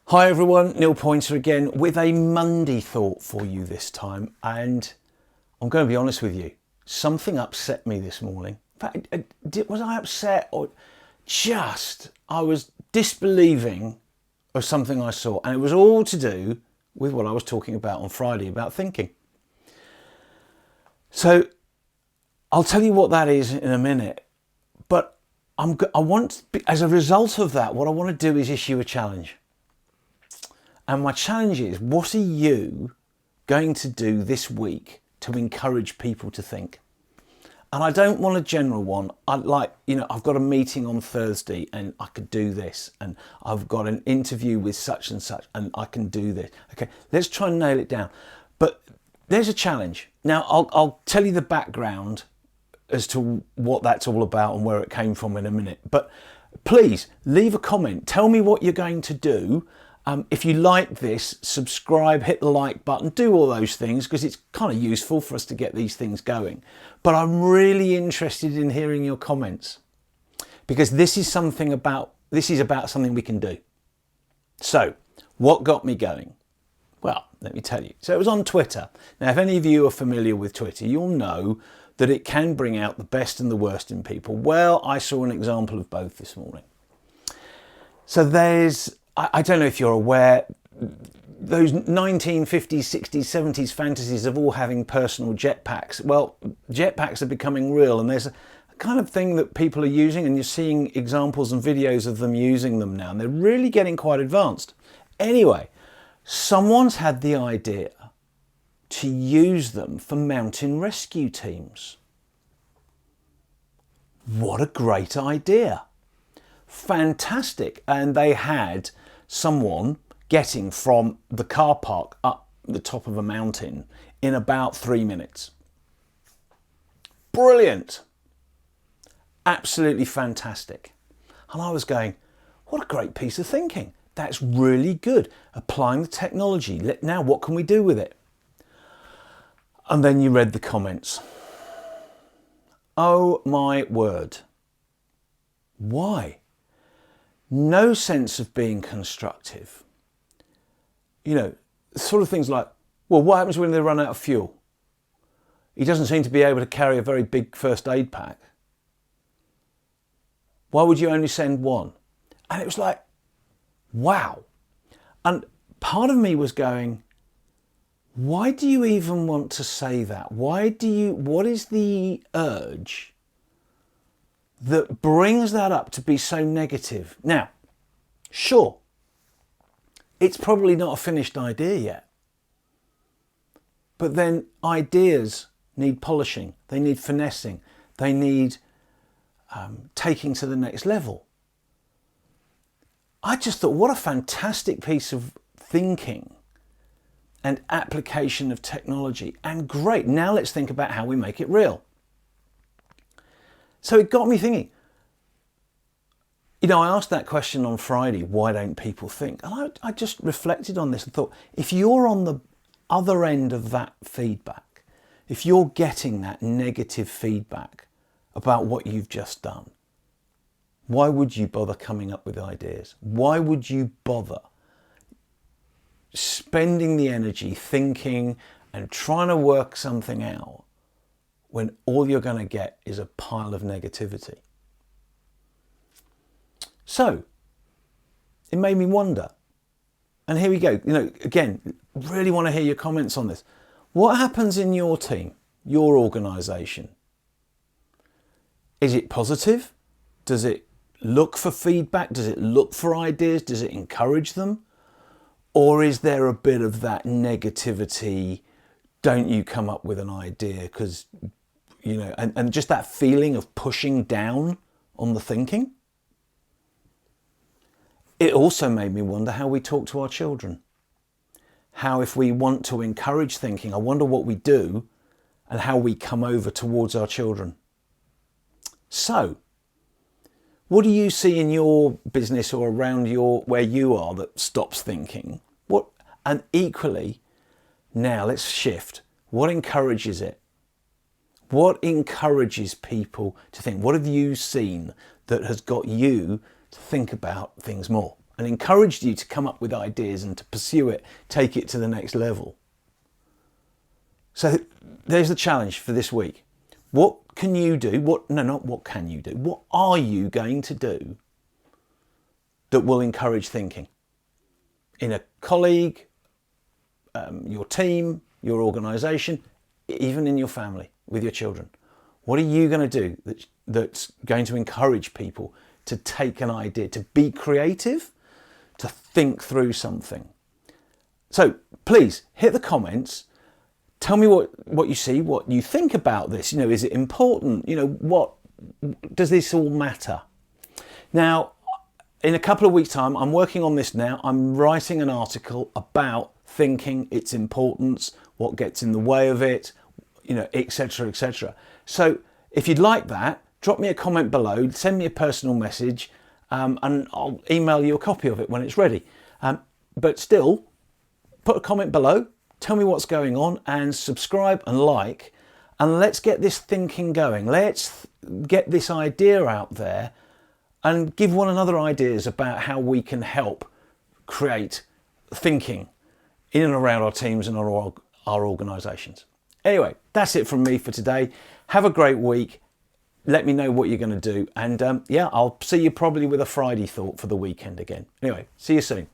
Hi everyone, Neil Pointer again with a Monday thought for you this time, and I'm going to be honest with you, something upset me this morning. In fact, was I upset or I was disbelieving of something I saw, and it was all to do with what I was talking about on Friday about thinking. So I'll tell you what that is in a minute, but as a result of that, what I want to do is issue a challenge. And my challenge is, what are you going to do this week to encourage people to think? And I don't want a general one. I've got a meeting on Thursday and I could do this. And I've got an interview with such and such and I can do this. Okay, let's try and nail it down. But there's a challenge. Now, I'll tell you the background as to what that's all about and where it came from in a minute. But please leave a comment. Tell me what you're going to do. If you like this, subscribe, hit the like button, do all those things because it's kind of useful for us to get these things going. But I'm really interested in hearing your comments because this is about something we can do. So what got me going? Well, let me tell you. So it was on Twitter. Now, if any of you are familiar with Twitter, you'll know that it can bring out the best and the worst in people. Well, I saw an example of both this morning. So I don't know if you're aware, those 1950s, 60s, 70s fantasies of all having personal jetpacks. Well, jetpacks are becoming real, and there's a kind of thing that people are using, and you're seeing examples and videos of them using them now, and they're really getting quite advanced. Anyway, someone's had the idea to use them for mountain rescue teams. What a great idea. Fantastic. And they had someone getting from the car park up the top of a mountain in about 3 minutes. Brilliant. Absolutely fantastic. And I was going, what a great piece of thinking. That's really good. Applying the technology. Now what can we do with it? And then you read the comments. Oh my word. Why? No sense of being constructive. You know, sort of things like, well, what happens when they run out of fuel? He doesn't seem to be able to carry a very big first aid pack. Why would you only send one? And it was like, wow. And part of me was going, why do you even want to say that? What is the urge that brings that up to be so negative? Now, sure, it's probably not a finished idea yet. But then ideas need polishing, they need finessing, they need taking to the next level. I just thought, what a fantastic piece of thinking and application of technology. And great, now let's think about how we make it real. So it got me thinking. You know, I asked that question on Friday, why don't people think? And I just reflected on this and thought, if you're on the other end of that feedback, if you're getting that negative feedback about what you've just done, why would you bother coming up with ideas? Why would you bother spending the energy thinking and trying to work something out when all you're going to get is a pile of negativity? So it made me wonder. And here we go. You know, again, really want to hear your comments on this. What happens in your team, your organisation? Is it positive? Does it look for feedback? Does it look for ideas? Does it encourage them? Or is there a bit of that negativity? Don't you come up with an idea because, you know, and just that feeling of pushing down on the thinking? It also made me wonder how we talk to our children. How, if we want to encourage thinking, I wonder what we do and how we come over towards our children. So, what do you see in your business or around where you are that stops thinking? And equally, now let's shift. What encourages it? What encourages people to think? What have you seen that has got you to think about things more? and encouraged you to come up with ideas and to pursue it, take it to the next level. So there's the challenge for this week. What can you do? What can you do? What are you going to do that will encourage thinking in a colleague, your team, your organisation, even in your family, with your children? What are you going to do that's going to encourage people to take an idea, to be creative, to think through something? So please hit the comments. Tell me what you see, what you think about this. Is it important? What does this all matter? Now, in a couple of weeks' time, I'm working on this now. I'm writing an article about thinking, its importance, what gets in the way of it, etc., etc. So if you'd like that, drop me a comment below, send me a personal message, and I'll email you a copy of it when it's ready. But still, put a comment below, tell me what's going on, and subscribe and like, and let's get this thinking going. Let's get this idea out there and give one another ideas about how we can help create thinking in and around our teams and our organisations. Anyway, that's it from me for today. Have a great week. Let me know what you're going to do. And I'll see you probably with a Friday thought for the weekend again. Anyway, see you soon.